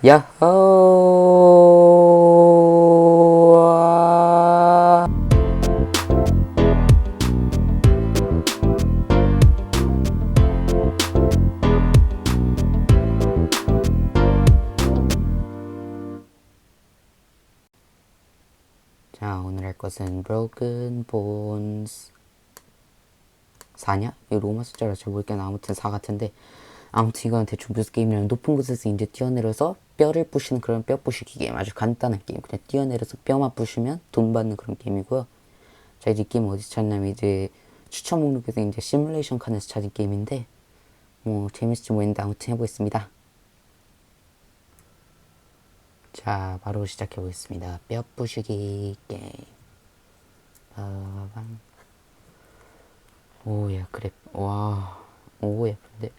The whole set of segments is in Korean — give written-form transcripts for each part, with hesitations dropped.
야호! 자, 오늘 할 것은 Broken Bones 4냐? 이거 로마 숫자라 잘 모르겠네. 아무튼 4 같은데, 아무튼 이건 대충 무슨 게임이냐면 높은 곳에서 이제 뛰어내려서 뼈를 부시는 그런 뼈 부시기 게임. 아주 간단한 게임. 그냥 뛰어내려서 뼈만 부시면 돈 받는 그런 게임이고요. 자, 이제 게임 어디서 찾냐면 이제 추천 목록에서 이제 시뮬레이션 칸에서 찾은 게임인데, 뭐 재밌을지 모르겠는데 아무튼 해보겠습니다. 자, 바로 시작해 보겠습니다. 뼈 부시기 게임. 빠밤. 오야, 그래. 와, 오 예쁜데.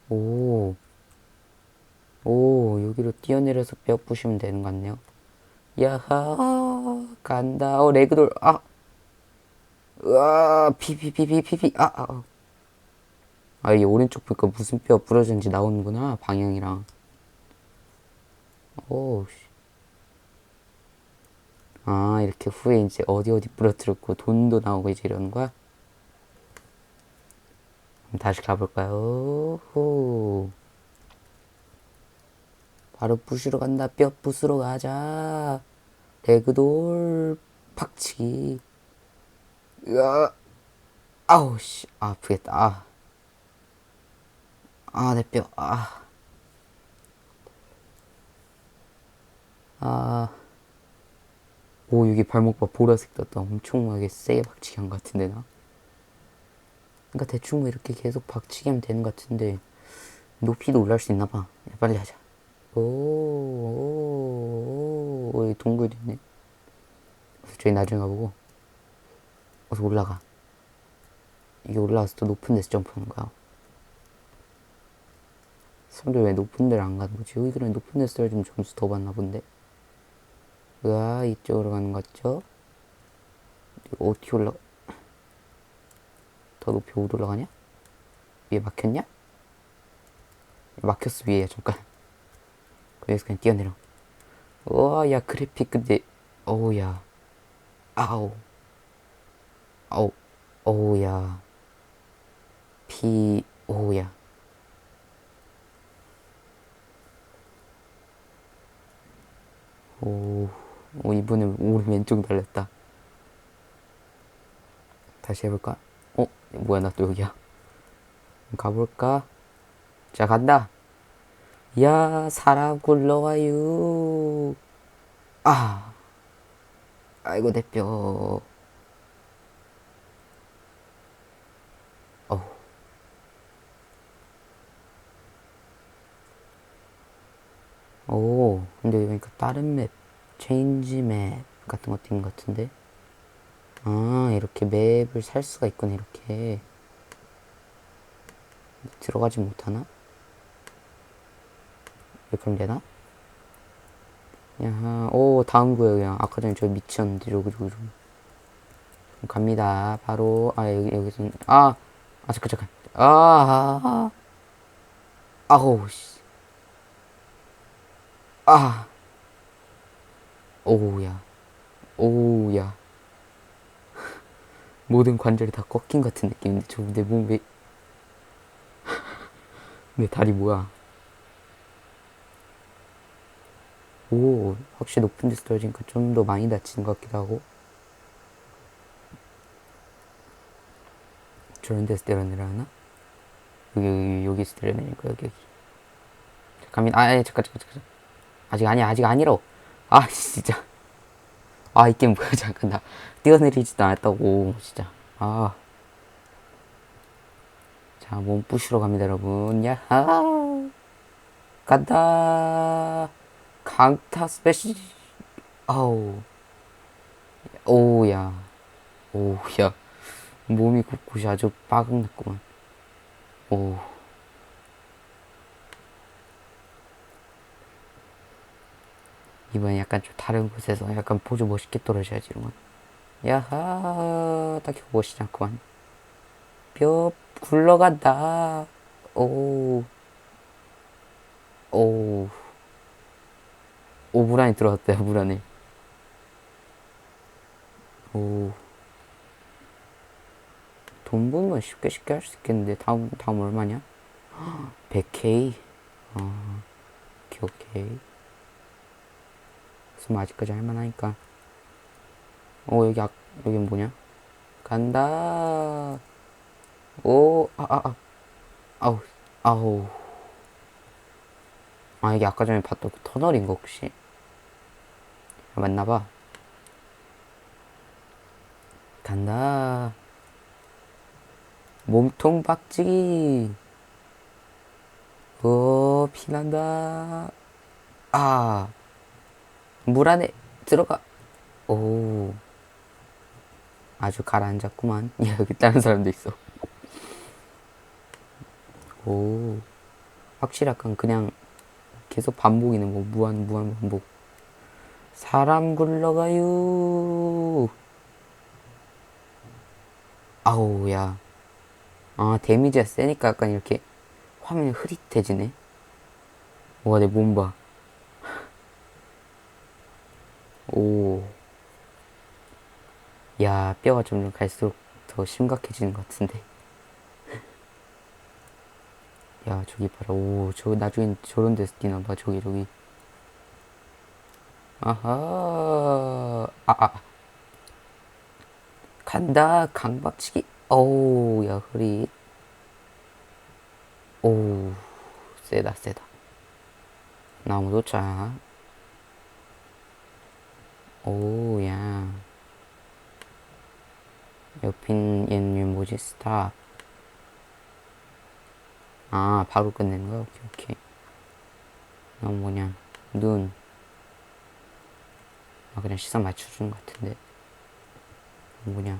오, 오, 여기로 뛰어내려서 뼈 부시면 되는 것 같네요. 야하, 간다. 레그돌. 아, 으아, 피피피피피피. 이게 오른쪽 보니까 무슨 뼈 부러졌는지 나오는구나. 방향이랑. 오, 씨. 아, 이렇게 후에 이제 어디 부러뜨렸고 돈도 나오고 이제 이러는 거야? 그럼 다시 가볼까요? 호. 바로 부시러 간다. 뼈 부수러 가자. 레그돌 팍치기. 으아, 아우 씨, 아프겠다. 내 뼈. 아, 오, 여기 발목 봐. 보라색 떴다. 엄청나게 세게 박치기 한 것 같은데, 나? 그러니까 대충 뭐 이렇게 계속 박치기 하면 되는 것 같은데, 높이도 올라갈 수 있나 봐. 야, 빨리 하자. 여기 동굴도 있네. 저희 나중에 가보고. 어서 올라가. 이게 올라가서 또 높은 데서 점프하는 거야. 사람들 왜 높은 데를 안 가는 거지? 여기는 높은 데서 떨어지면 점수 더 받나 본데? 이쪽으로 가는 거 같죠? 어떻게 올라가? 더 높이 못 올라가냐? 위에 막혔냐? 막혔어, 위에. 잠깐. 여기서 그냥 뛰어내려. 야, 그래픽 근데, 야. 아우. 아우. 야. 야. 이번에 오른 왼쪽 달렸다. 다시 해볼까? 뭐야, 나 또 여기야. 가볼까? 자, 간다. 야, 사람 굴러와요. 아이고, 내 뼈. 어우. 근데 여기 보니까 다른 맵, 체인지 맵 같은 것도 있는 것 같은데? 이렇게 맵을 살 수가 있구나, 이렇게. 들어가지 못하나? 그럼 되나? 야하, 다음 구역이야. 아까 전에 저 미치었는데, 저기. 갑니다. 바로, 여기서, 잠깐. 아우, 씨. 오우야. 오우야. 모든 관절이 다 꺾인 같은 느낌인데, 내 몸 왜, 내 다리 뭐야? 확실히 높은 데서 떨어지니까 좀 더 많이 다치는 것 같기도 하고. 저런 데서 때려내려나? 여기서 때려내니까, 여기. 갑니다. 잠깐. 아직 아니야, 아직 아니라. 진짜. 이 게임 뭐야, 잠깐. 나 뛰어내리지도 않았다고, 진짜. 자, 몸 부시러 갑니다, 여러분. 야하! 간다! 강타 스페시, 아우. 오우야. 오우야. 몸이 곳곳이 아주 빠극났구만. 오. 이번엔 약간 좀 다른 곳에서 약간 보조 멋있게 떨어져야지, 이러면. 야하! 딱히 멋있지 않구만. 뼈 굴러간다. 오, 오, 오, 물 안에 들어갔다, 물 안에. 오, 돈 벌면 쉽게 쉽게 할 수 있겠는데. 다음 얼마냐? 100K? 오케이, 오케이. 그럼 아직까지 할만하니까. 여기, 여긴 뭐냐? 간다. 오, 아우, 아우. 아, 이게 아까 전에 봤던 그 터널인 거 혹시? 맞나봐. 간다. 몸통 박치기. 오, 피난다. 아, 물 안에 들어가. 오, 아주 가라앉았구만. 야, 여기 다른 사람도 있어. 오, 확실히 약간 그냥 계속 반복이네. 뭐, 무한 반복. 사람 굴러가요. 아우, 야. 아, 데미지가 세니까 약간 이렇게 화면이 흐릿해지네. 와, 내 몸 봐. 오, 야, 뼈가 점점 갈수록 더 심각해지는 것 같은데. 야, 저기 봐라. 오, 저 나중엔 저런 데서 뛰나 봐. 저기. 아하. 간다. 강박치기. 어우, 야, 흐릿. 오우, 세다. 나무 도착. 오우, 야. 옆인 얘는 뭐지? 스탑. 아, 바로 끝내는 거야? 오케이. 넌 뭐냐? 눈. 아, 그냥 시선 맞춰주는 것 같은데. 뭐냐?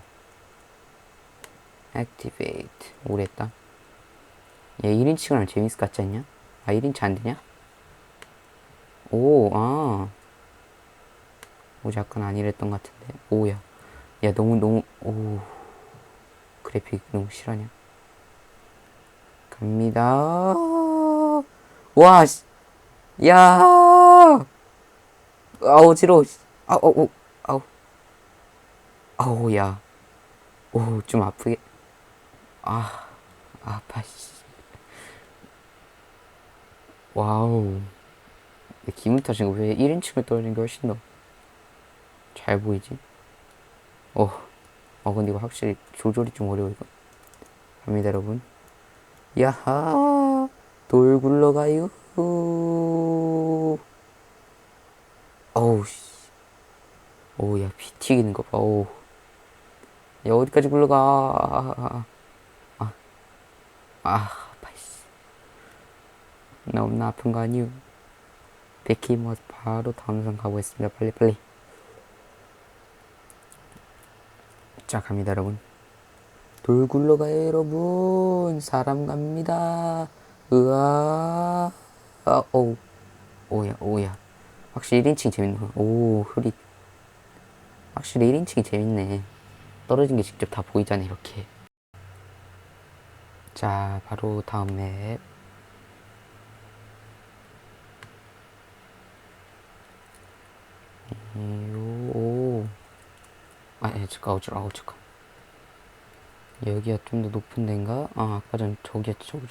액티베이트. 오랬다. 얘 1인칭은 하면 재밌을 것 같지 않냐? 아, 1인칭 안 되냐? 오, 아. 오, 잠깐 아니랬던 것 같은데. 오야. 야, 너무, 오. 그래픽 너무 실하냐? 갑니다. 와, 씨. 야! 아우, 어지러워. 아우, 아우, 야. 오, 좀 아프게. 아, 아파, 씨. 와우. 기분 탓인가? 왜 1인칭을 떨어지는 게 훨씬 더 잘 보이지? 어, 근데 이거 확실히 조절이 좀 어려워, 이거. 갑니다, 여러분. 야하! 돌 굴러가요. 어우, 씨. 어우, 야, 피 튀기는 거 봐, 어우. 야, 어디까지 굴러가. 아파, 씨. 너무나 아픈 거 아니유? 베키모스 바로 다음 선 가보겠습니다. 빨리. 자, 갑니다, 여러분. 돌 굴러가요, 여러분. 사람 갑니다. 으아. 어우. 오야. 확실히 1인칭 재밌네. 오, 흐릿. 확실히 1인칭이 재밌네. 떨어진 게 직접 다 보이잖아, 이렇게. 자, 바로 다음 맵. 오. 잠깐. 여기가 좀 더 높은 데인가? 아, 아까 전 저기였지, 저기.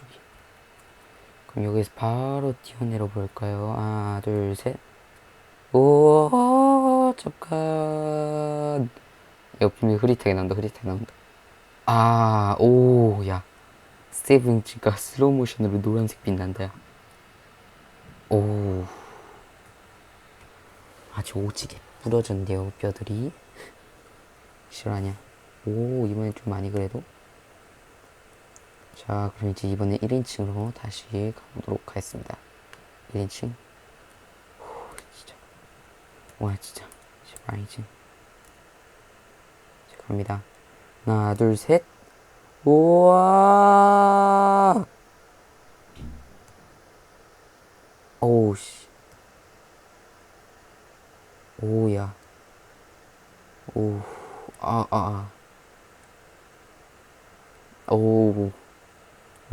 그럼 여기서 바로 뛰어내려 볼까요? 하나, 둘, 셋. 오, 잠깐. 분명히 흐릿하게 나온다. 아, 오, 야. 세븐치가 슬로우 모션으로 노란색 빛난다, 야. 오, 아주 오지게 부러졌는데요, 뼈들이. 실화냐? 오, 이번엔 좀 많이 그래도. 자, 그럼 이제 이번에 1인칭으로 다시 가보도록 하겠습니다. 1인칭. 오, 진짜. 와, 진짜. 실화이지. 자, 갑니다. 하나, 둘, 셋. 우와! 오우, 씨. 오야. 오, 아. 오우.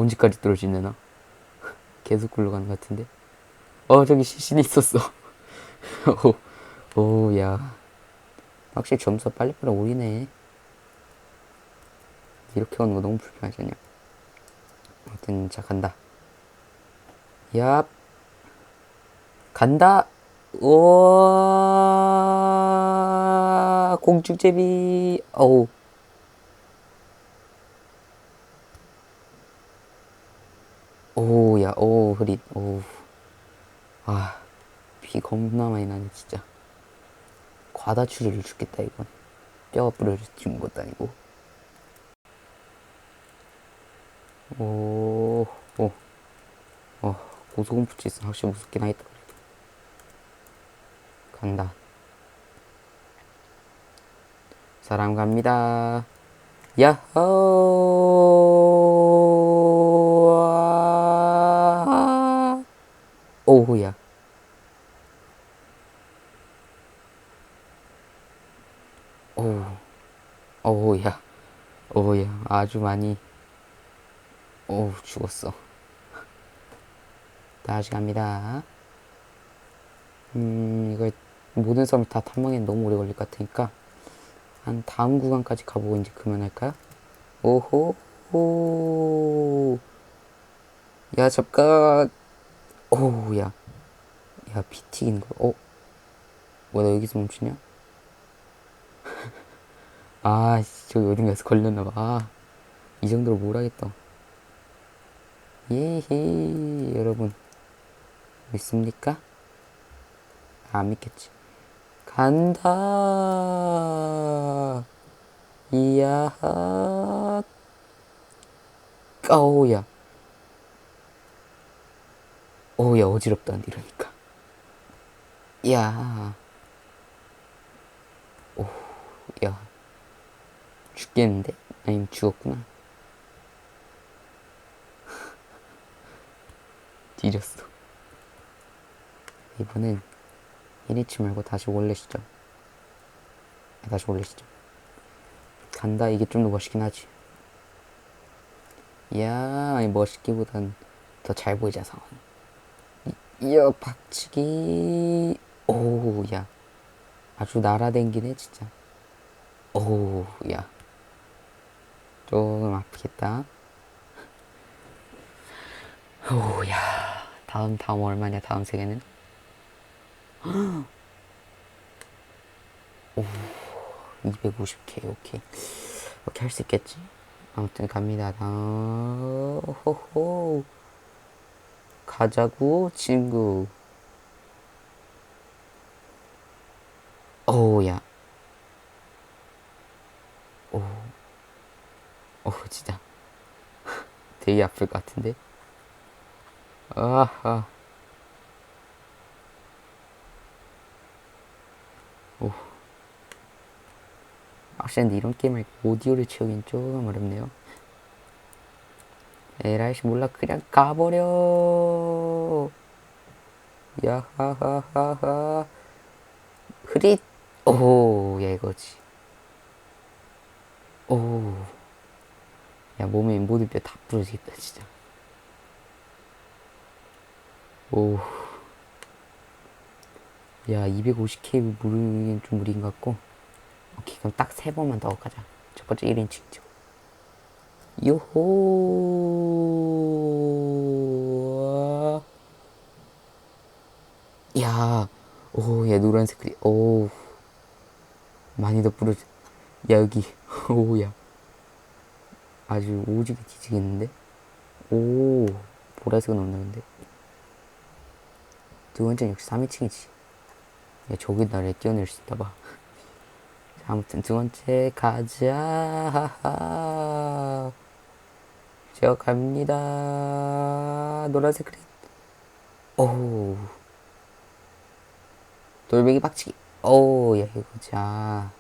언제까지 떨어지려나? 계속 굴러가는 것 같은데. 저기 시신이 있었어. 오, 야. 확실히 점수가 빨리빨리 오리네. 이렇게 오는 거 너무 불편하지 않냐? 아무튼, 자, 간다. 야, 간다! 우와, 공중제비. 어우. 오, 야, 오, 흐릿. 오. 아, 비 겁나 많이 나네, 진짜. 과다출혈을 죽겠다, 이건. 뼈가 부러져 죽은 것도 아니고. 오, 오, 고소공포증 있으면 확실히 무섭긴 하겠다, 그래도. 간다. 사람 갑니다. 야호! 오우야. 오우, 오우야. 오우야. 아주 많이, 오우, 죽었어. 다시 갑니다. 이걸 모든 섬을 다 탐방에 너무 오래 걸릴 것 같으니까, 한 다음 구간까지 가보고 이제 그만할까요? 오호, 오. 야, 잠깐. 오우, 야. 야, 피 튀기는 거. 뭐야, 나 여기서 멈추냐? 아, 씨, 저기 어딘가에서 걸렸나봐. 아, 이 정도로 뭘 하겠다. 예헤, 여러분. 믿습니까? 안 믿겠지. 간다. 이야, 까오야. 오야, 어지럽다, 이러니까. 야, 오, 야, 죽겠는데? 아니면 죽었구나. 뒤졌어. 이번엔 1인치 말고 다시 원래 시점. 다시 원래 시점. 간다, 이게 좀 더 멋있긴 하지. 야, 아니, 멋있기보단 더 잘 보이자, 상황이. 이야, 박치기. 오우, 야. 아주 날아댕기네, 진짜. 오우, 야. 조금 아프겠다. 오우, 야. 다음 얼마냐, 다음 세계는? 250K, 오케이. 오케이, 할 수 있겠지? 아무튼 갑니다. 다음, 호호. 가자구, 친구. 오우, 야. 오, 진짜. 되게 아플 것 같은데? 아하. 오. 확실히 근데 이런 게임을 오디오를 채우긴 조금 어렵네요. 에라이씨 몰라 그냥 가버려. 야하하하하. 흐릿. 오, 야 이거지. 오, 야 몸에 모든 뼈 다 부러지겠다 진짜. 오, 야 250K 무리긴 좀 무리인 것 같고. 오케이 그럼 딱 3번만 더 가자. 첫 번째 1인칭 요호. 야, 오, 야 노란색 그리. 오, 많이 더 부러져. 야 여기. 오, 야 아주 오지게 뒤지겠는데. 오, 보라색은 없는데. 두 번째는 역시 3인칭이지. 야, 저기 나를 뛰어낼 수 있다 봐. 자, 아무튼 두 번째 가자. 하하. 제가 갑니다. 노란색 그릿. 오, 돌멩이 박치기. 오, 야 이거 자.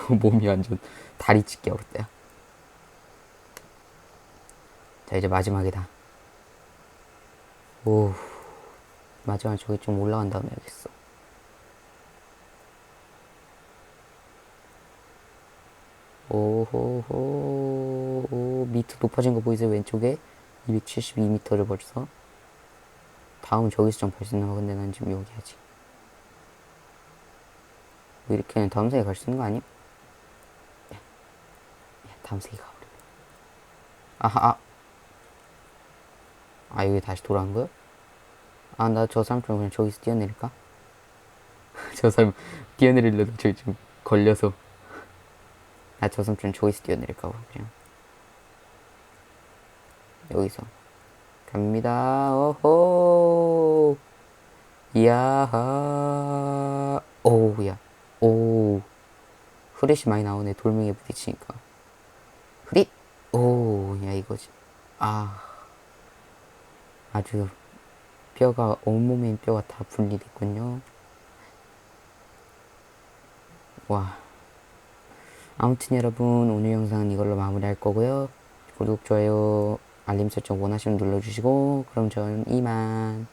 몸이 완전 다리 찢기 어렵다. 자, 이제 마지막이다. 오, 마지막 저기 좀 올라간 다음에 해야겠어. 오호호. 밑으로 높아진 거 보이세요? 왼쪽에 272m를 벌써. 다음 저기서 점프할 수 있나 봐. 근데 난 지금 여기 하지. 뭐 이렇게 하면 다음 세계 갈 수 있는 거 아니야? 야, 다음 세계 가버려. 아하, 여기 다시 돌아온 거야? 나 저 사람처럼 그냥 저기서 뛰어내릴까? 저 사람 뛰어내리려다 저기 좀 걸려서. 저 사람처럼 저기서 뛰어내릴까 봐, 그냥. 여기서. 갑니다. 오호. 야하. 오우야. 오. 후레쉬 많이 나오네. 돌멩이에 부딪히니까. 후릿. 오. 야, 이거지. 아주 뼈가, 온몸의 뼈가 다 분리됐군요. 와. 아무튼 여러분, 오늘 영상은 이걸로 마무리할 거고요. 구독, 좋아요, 알림 설정 원하시면 눌러주시고, 그럼 저는 이만.